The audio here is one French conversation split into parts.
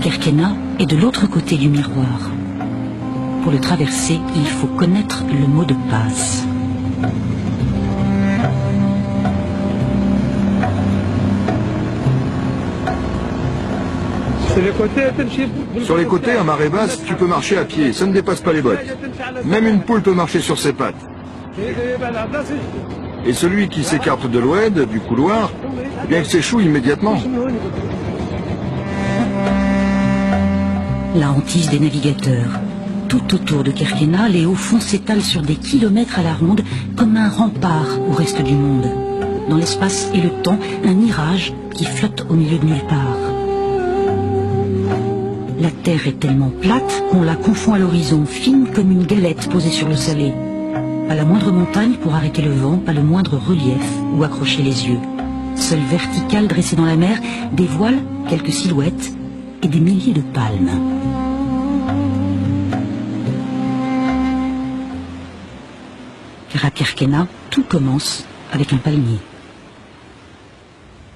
Kerkena est de l'autre côté du miroir. Pour le traverser, il faut connaître le mot de passe. Sur les côtés, à marée basse, tu peux marcher à pied, ça ne dépasse pas les bottes. Même une poule peut marcher sur ses pattes. Et celui qui s'écarte de l'oued, du couloir, eh bien il s'échoue immédiatement. La hantise des navigateurs. Tout autour de Kerkena, les hauts fonds s'étalent sur des kilomètres à la ronde comme un rempart au reste du monde. Dans l'espace et le temps, un mirage qui flotte au milieu de nulle part. La terre est tellement plate qu'on la confond à l'horizon, fine comme une galette posée sur le salé. Pas la moindre montagne pour arrêter le vent, pas le moindre relief où accrocher les yeux. Seule verticale dressée dans la mer, des voiles, quelques silhouettes et des milliers de palmes. Car à Kerkena, tout commence avec un palmier.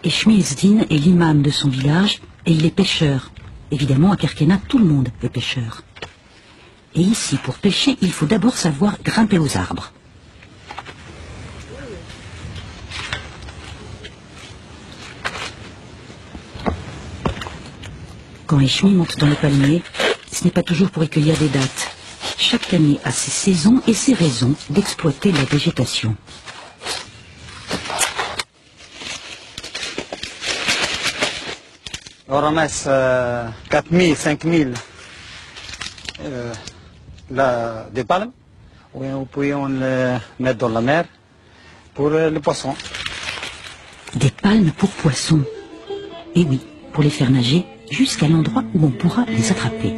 Eshmi Ezdin est l'imam de son village et il est pêcheur. Évidemment, à Kerkena, tout le monde est pêcheur. Et ici, pour pêcher, il faut d'abord savoir grimper aux arbres. Quand Eshmi monte dans le palmier, ce n'est pas toujours pour y cueillir des dattes. Chaque année a ses saisons et ses raisons d'exploiter la végétation. On ramasse 4000, 5000 des palmes, puis on les met dans la mer pour les poissons. Des palmes pour poissons. Et oui, pour les faire nager jusqu'à l'endroit où on pourra les attraper.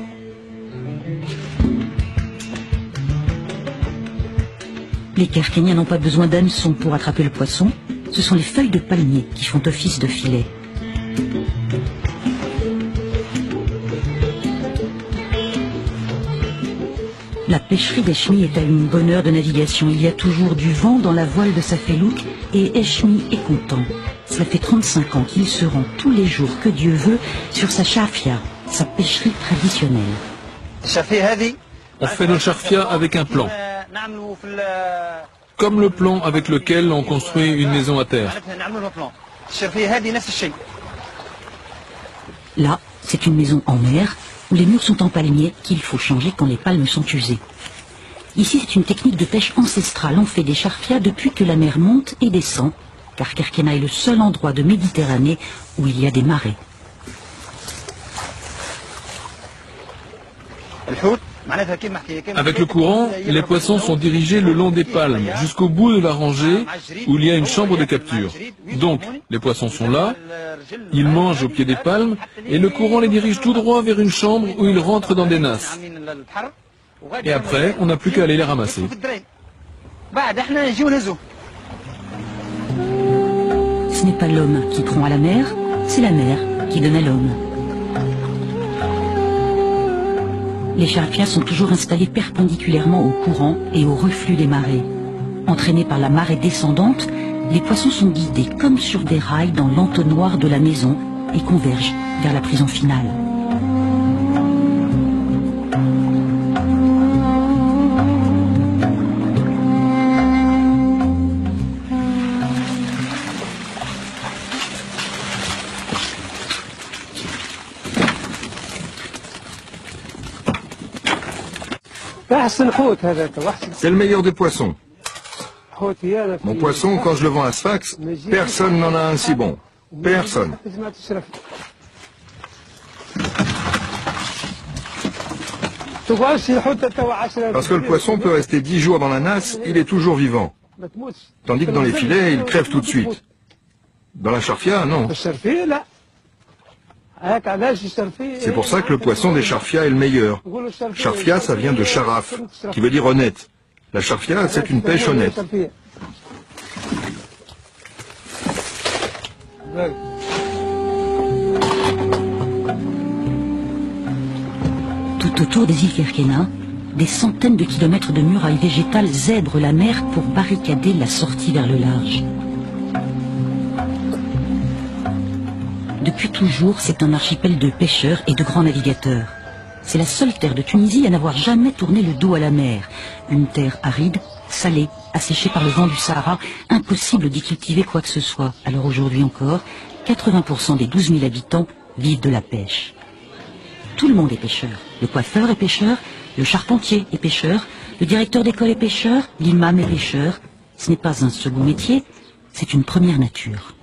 Les Kerkeniens n'ont pas besoin d'hameçons pour attraper le poisson. Ce sont les feuilles de palmier qui font office de filet. La pêcherie d'Eshmi est à une bonne heure de navigation. Il y a toujours du vent dans la voile de sa felouk et Eshmi est content. Cela fait 35 ans qu'il se rend tous les jours que Dieu veut sur sa charfia, sa pêcherie traditionnelle. On fait nos charfia avec un plan. Comme le plan avec lequel on construit une maison à terre. Là, c'est une maison en mer où les murs sont en palmier qu'il faut changer quand les palmes sont usées. Ici, c'est une technique de pêche ancestrale. On fait des charfias depuis que la mer monte et descend, car Kerkena est le seul endroit de Méditerranée où il y a des marées. Avec le courant, les poissons sont dirigés le long des palmes, jusqu'au bout de la rangée où il y a une chambre de capture. Donc, les poissons sont là, ils mangent au pied des palmes, et le courant les dirige tout droit vers une chambre où ils rentrent dans des nasses. Et après, on n'a plus qu'à aller les ramasser. Ce n'est pas l'homme qui prend à la mer, c'est la mer qui donne à l'homme. Les charfias sont toujours installés perpendiculairement au courant et au reflux des marées. Entraînés par la marée descendante, les poissons sont guidés comme sur des rails dans l'entonnoir de la maison et convergent vers la prison finale. C'est le meilleur des poissons. Mon poisson, quand je le vends à Sfax, personne n'en a un si bon. Personne. Parce que le poisson peut rester 10 jours dans la nasse, il est toujours vivant. Tandis que dans les filets, il crève tout de suite. Dans la charfia, non. C'est pour ça que le poisson des charfia est le meilleur. Charfia, ça vient de charaf, qui veut dire honnête. La charfia, c'est une pêche honnête. Tout autour des îles Kerkena, des centaines de kilomètres de murailles végétales zèbrent la mer pour barricader la sortie vers le large. Depuis toujours, c'est un archipel de pêcheurs et de grands navigateurs. C'est la seule terre de Tunisie à n'avoir jamais tourné le dos à la mer. Une terre aride, salée, asséchée par le vent du Sahara, impossible d'y cultiver quoi que ce soit. Alors aujourd'hui encore, 80% des 12 000 habitants vivent de la pêche. Tout le monde est pêcheur. Le coiffeur est pêcheur, le charpentier est pêcheur, le directeur d'école est pêcheur, l'imam est pêcheur. Ce n'est pas un second métier, c'est une première nature.